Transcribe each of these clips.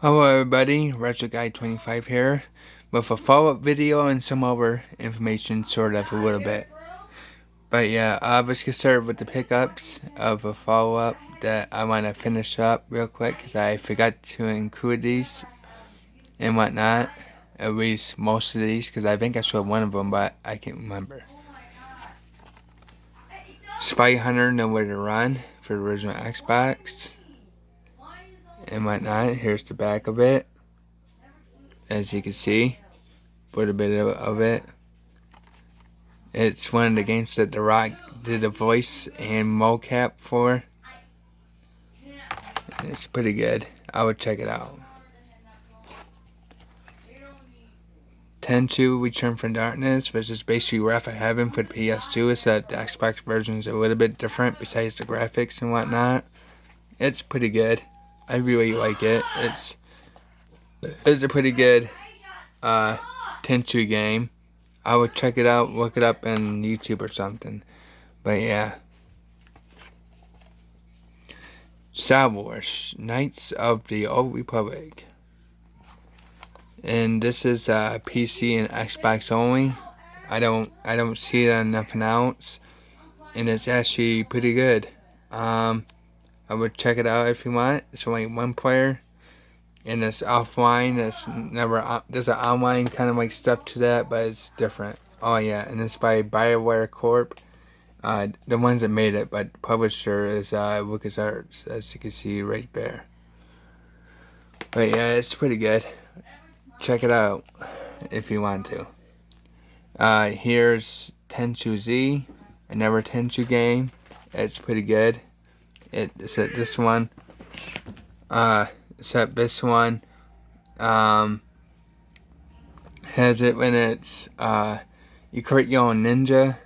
Hello everybody, RetroGuy25 here with a follow-up video and some other information sort of a little bit. But yeah, let's get started with the pickups of a follow-up that I want to finish up real quick because I forgot to include these and whatnot. At least most of these because I think I showed one of them but I can't remember. Spy Hunter Nowhere to Run for the original Xbox and whatnot. Here's the back of it. As you can see, put a bit of it. It's one of the games that The Rock did a voice and mocap for. It's pretty good. I would check it out. Tenchu Return from Darkness, which is basically Wrath of Heaven for the PS2. It's that the Xbox version is a little bit different besides the graphics and whatnot. It's pretty good. I really like it. It's a pretty good Tenchu game. I would check it out, look it up on YouTube or something. But yeah. Star Wars Knights of the Old Republic. And this is PC and Xbox only. I don't see it on nothing else. And it's actually pretty good. I would check it out if you want. It's only one player. And it's offline. It's never there's an online kind of like stuff to that, but it's different. Oh yeah, and it's by BioWare Corp. The ones that made it, but the publisher is LucasArts, as you can see right there. But yeah, it's pretty good. Check it out if you want to. Here's Tenchu Z, another Tenchu game. It's pretty good. Except this one. Except this one has it when it's you create your own ninja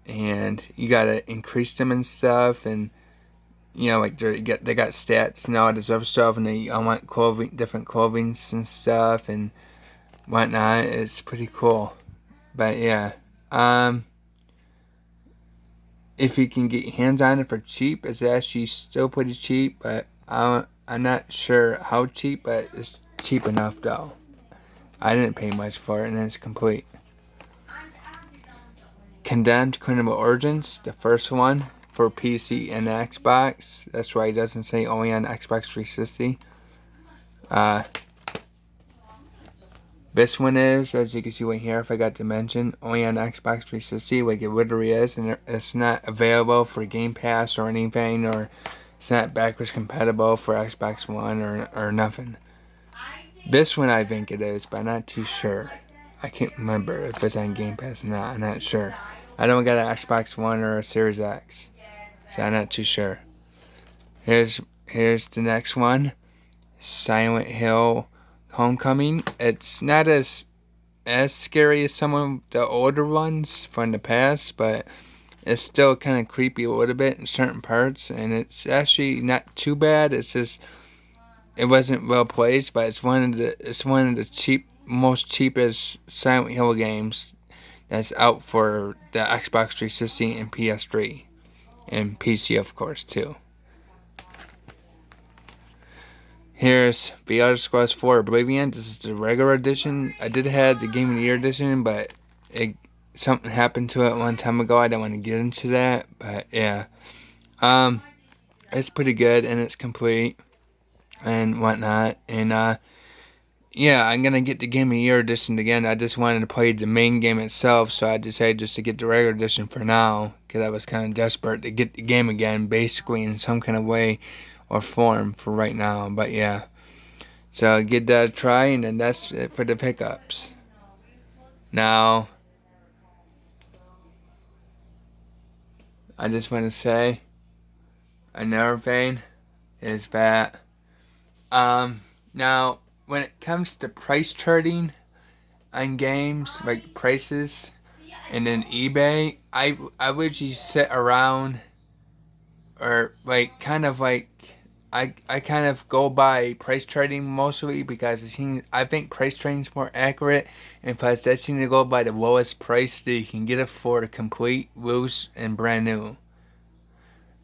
and you gotta increase them and stuff, and you know, like they got stats and all this other stuff, and they want clothing, different clothings and stuff and whatnot. It's pretty cool. But yeah, if you can get your hands on it for cheap, it's actually still pretty cheap. But I'm not sure how cheap, but it's cheap enough though. I didn't pay much for it, and it's complete. Condemned Criminal Origins, the first one for PC and Xbox. That's why it doesn't say only on Xbox 360. This one is, as you can see right here, I forgot to mention, only on Xbox 360, like it literally is, and it's not available for Game Pass or anything, or it's not backwards compatible for Xbox One or nothing. This one I think it is, but I'm not too sure. I can't remember if it's on Game Pass or not. I'm not sure. I don't got an Xbox One or a Series X, so I'm not too sure. Here's the next one, Silent Hill Homecoming. It's not as scary as some of the older ones from the past, but it's still kind of creepy a little bit in certain parts, and it's actually not too bad. It's just it wasn't well placed, but it's one of the most cheapest Silent Hill games that's out for the Xbox 360 and PS3 and PC, of course, too. Here's The Elder Scrolls 4 Oblivion. This is the regular edition. I did have the Game of the Year edition, but something happened to it one time ago. I don't want to get into that, but yeah. It's pretty good, and it's complete and whatnot. And yeah, I'm gonna get the Game of the Year edition again. I just wanted to play the main game itself, so I decided just to get the regular edition for now, because I was kind of desperate to get the game again, basically in some kind of way or form for right now. But yeah, so give that a try, and then that's it for the pickups. Now, I just want to say another thing is that now, when it comes to price charting on games, like prices, and then eBay, I would just sit around, or like kind of like I kind of go by price charting mostly, because I think price charting is more accurate, and plus that seems to go by the lowest price that you can get it for, complete, loose, and brand new.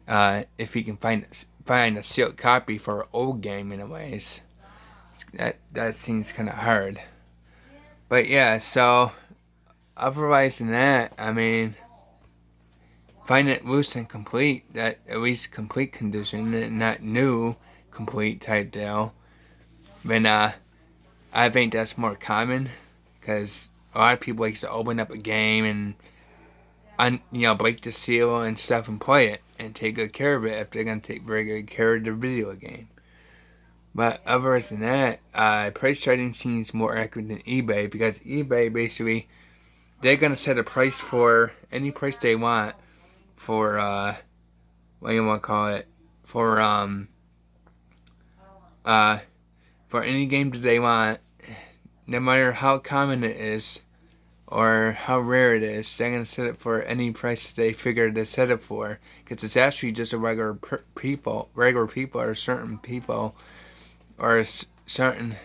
If you can find a sealed copy for an old game, anyways. That seems kind of hard. But yeah, so otherwise than that, I mean, find it loose and complete, that at least complete condition, and not new complete type deal. Then I think that's more common, because a lot of people like to open up a game and break the seal and stuff and play it and take good care of it if they're gonna take very good care of the video game. But other than that, price trading seems more accurate than eBay, because eBay basically they're gonna set a price for any price they want for what do you want to call it, for for any game that they want, no matter how common it is or how rare it is. They're gonna set it for any price that they figure to set it for, because it's actually just a regular people or certain people or certain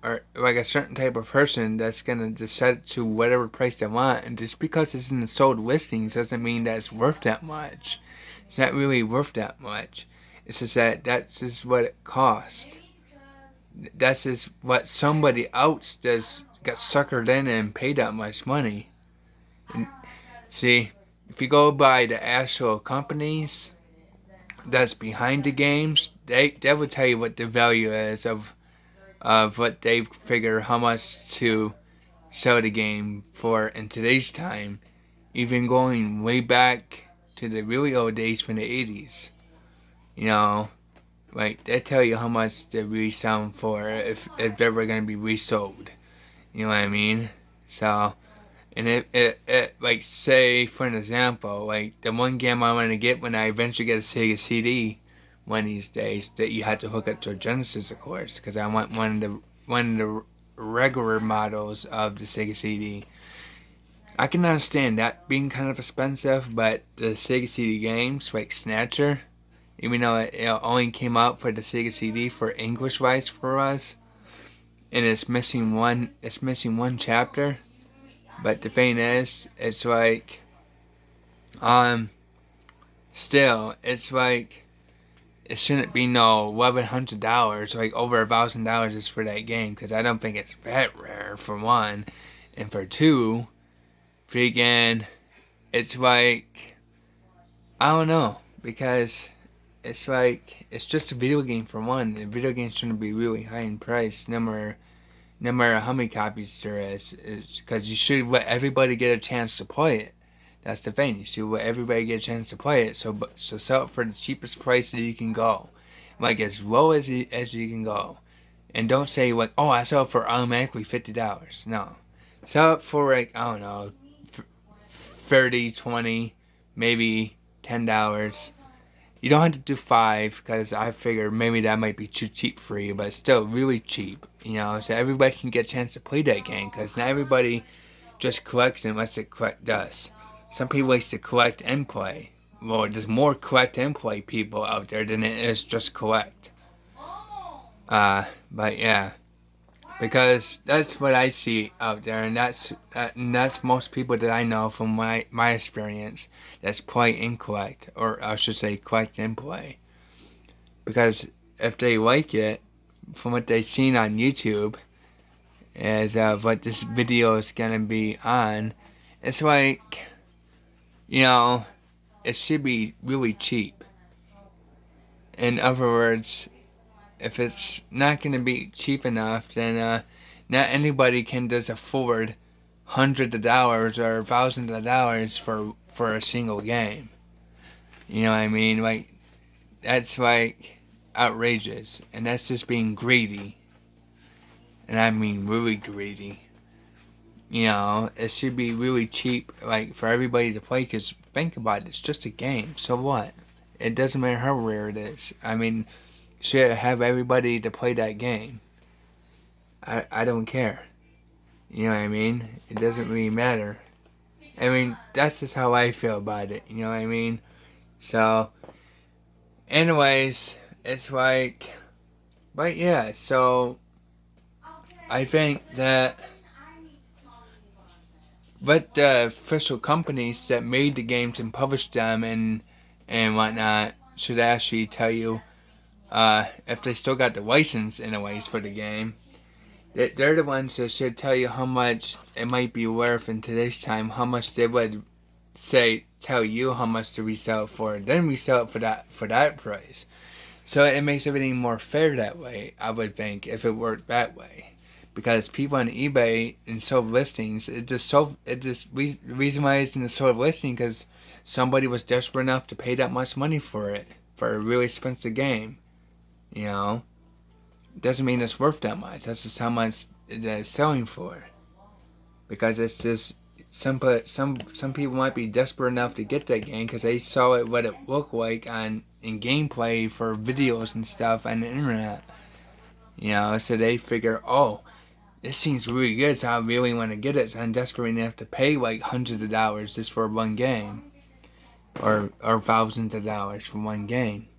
or like a certain type of person that's gonna just set it to whatever price they want. And just because it's in the sold listings doesn't mean that it's worth that much. It's not really worth that much. It's just that that's just what it costs. That's just what somebody else does got suckered in and paid that much money. And see, if you go by the actual companies that's behind the games, they will tell you what the value is of what they figure how much to sell the game for in today's time, even going way back to the really old days from the 80s. You know, like they tell you how much they're reselling for if they're ever going to be resold. You know what I mean? So, and it like, say for an example, like the one game I want to get when I eventually get a Sega CD one of these days, that you had to hook up to a Genesis, of course, because I want one of the regular models of the Sega CD. I can understand that being kind of expensive, but the Sega CD games like Snatcher, even though it only came out for the Sega CD for English rights for us, and it's missing one chapter. But the thing is, it's like, still, it's like, it shouldn't be no $1,100, like over $1,000 just for that game, because I don't think it's that rare, for one. And for two, freaking, it's like, I don't know, because it's like, it's just a video game for one. The video game shouldn't be really high in price, no matter how many copies there is, because you should let everybody get a chance to play it. That's the thing. You should let everybody get a chance to play it. So sell it for the cheapest price that you can go, like as low as you can go, and don't say like, oh, I sell it for automatically $50. No, sell it for like, I don't know, 30, 20, maybe $10. You don't have to do 5, because I figure maybe that might be too cheap for you, but it's still really cheap, so everybody can get a chance to play that game, because not everybody just collects unless it collect dust. Some people like to collect and play. Well, there's more collect and play people out there than it is just collect. But yeah, because that's what I see out there, and that's most people that I know from my experience. That's play and collect, or I should say collect and play. Because if they like it, from what they've seen on YouTube, as what this video is gonna be on, it's like, it should be really cheap. In other words, if it's not going to be cheap enough, then not anybody can just afford hundreds of dollars or thousands of dollars for a single game. You know what I mean? Like, that's like outrageous, and that's just being greedy. And I mean really greedy. It should be really cheap, like, for everybody to play, because think about it, it's just a game, so what? It doesn't matter how rare it is. I mean, should have everybody to play that game. I don't care. You know what I mean? It doesn't really matter. I mean, that's just how I feel about it, you know what I mean? So, anyways, it's like, but yeah, so, I think that but the official companies that made the games and published them and whatnot should actually tell you if they still got the license anyways for the game, they're the ones that should tell you how much it might be worth in today's time, how much they would tell you how much to resell it for, then resell it for that price. So it makes everything more fair that way, I would think, if it worked that way. Because people on eBay and sold listings, the reason why it's in the sold listing, because somebody was desperate enough to pay that much money for it, for a really expensive game. You know? Doesn't mean it's worth that much. That's just how much it's selling for. Because it's just some people might be desperate enough to get that game because they saw it what it looked like in gameplay for videos and stuff on the internet. You know, so they figure, oh, this seems really good, so I really want to get it. So I'm desperate enough to pay like hundreds of dollars just for one game, or thousands of dollars for one game,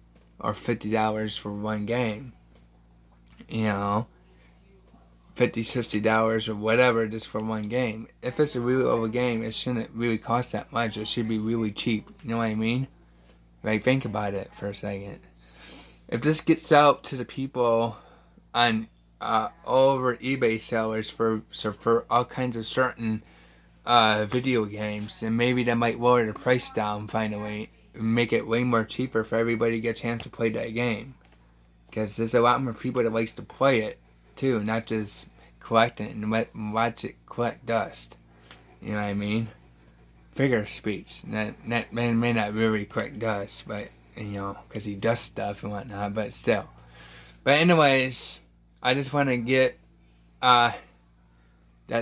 or $50 for one game. You know, $50, $60 or whatever just for one game. If it's a really old game, it shouldn't really cost that much. It should be really cheap. You know what I mean? Like, think about it for a second. If this gets out to the people on all over eBay sellers for all kinds of certain video games, then maybe that might lower the price down finally, make it way more cheaper for everybody to get a chance to play that game. Because there's a lot more people that likes to play it too, not just collect it and watch it collect dust. You know what I mean? Figure speech. That man may not really collect dust, but you know, because he does stuff and whatnot. But still. But anyways, I just want to get that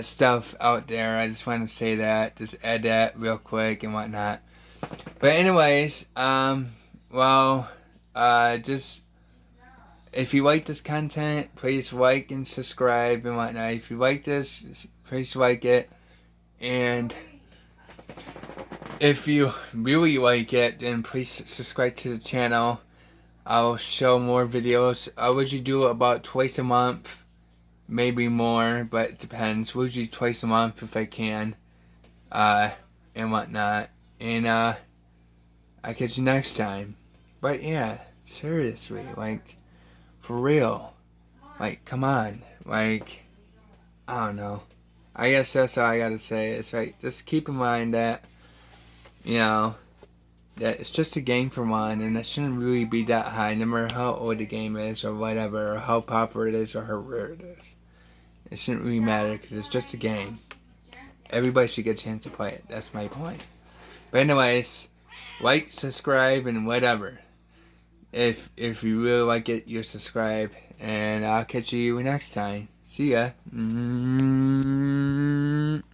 stuff out there. I just want to say that, just add that real quick and whatnot. But anyways, just. If you like this content, please like and subscribe and whatnot. If you like this, please like it. And if you really like it, then please subscribe to the channel. I'll show more videos. I usually do about twice a month. Maybe more, but it depends. Usually twice a month if I can. And whatnot. And I'll catch you next time. But yeah, seriously, like... for real. Like, come on. Like, I don't know. I guess that's all I gotta say. It's like, just keep in mind that, you know, that it's just a game for one, and it shouldn't really be that high, no matter how old the game is, or whatever, or how popular it is, or how rare it is. It shouldn't really matter, because it's just a game. Everybody should get a chance to play it. That's my point. But anyways, like, subscribe, and whatever. If you really like it, you subscribe. And I'll catch you next time. See ya.